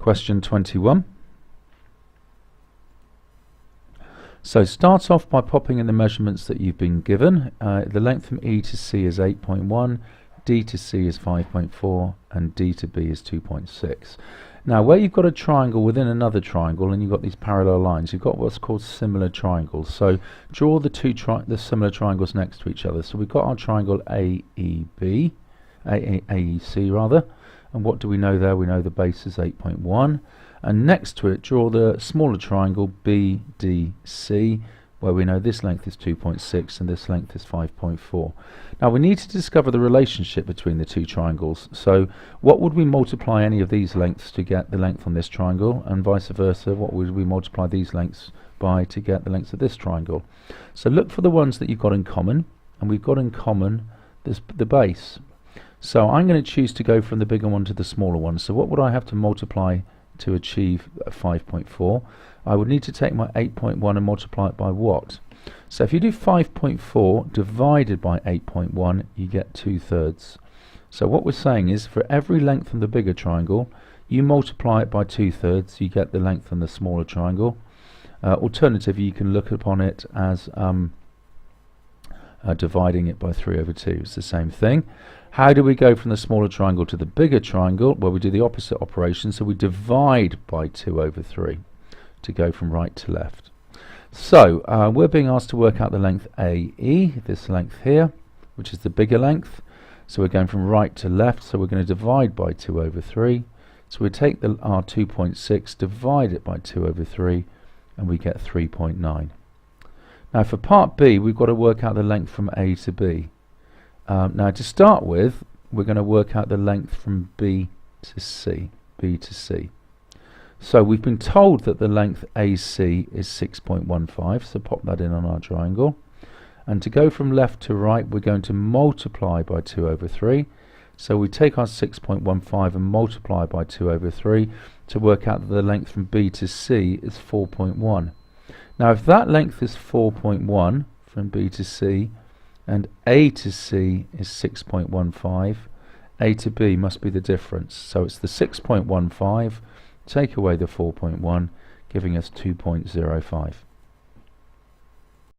Question 21. So start off by popping in the measurements that you've been given. The length from E to C is 8.1, D to C is 5.4, and D to B is 2.6. Now where you've got a triangle within another triangle and you've got these parallel lines, you've got what's called similar triangles. So draw the the similar triangles next to each other. So we've got our triangle AEC rather, and what do we know there? We know the base is 8.1, and next to it draw the smaller triangle BDC, where we know this length is 2.6 and this length is 5.4. Now we need to discover the relationship between the two triangles. So what would we multiply any of these lengths to get the length on this triangle, and vice versa, what would we multiply these lengths by to get the lengths of this triangle? So look for the ones that you've got in common, and we've got in common the base. So I'm going to choose to go from the bigger one to the smaller one. So what would I have to multiply to achieve 5.4? I would need to take my 8.1 and multiply it by what? So if you do 5.4 divided by 8.1, you get 2/3. So what we're saying is for every length from the bigger triangle, you multiply it by 2/3, you get the length on the smaller triangle. Alternatively, you can look upon it as dividing it by 3/2. It's the same thing. How do we go from the smaller triangle to the bigger triangle? Well, we do the opposite operation, so we divide by 2/3 to go from right to left. So we're being asked to work out the length AE, this length here, which is the bigger length. So we're going from right to left, so we're going to divide by 2/3. So we take our 2.6, divide it by 2/3, and we get 3.9. Now for part B, we've got to work out the length from A to B. Now to start with, we're going to work out the length from B to C. So we've been told that the length AC is 6.15, so pop that in on our triangle. And to go from left to right, we're going to multiply by 2/3. So we take our 6.15 and multiply by 2/3 to work out that the length from B to C is 4.1. Now if that length is 4.1 from B to C, and A to C is 6.15, A to B must be the difference. So it's the 6.15, take away the 4.1, giving us 2.05.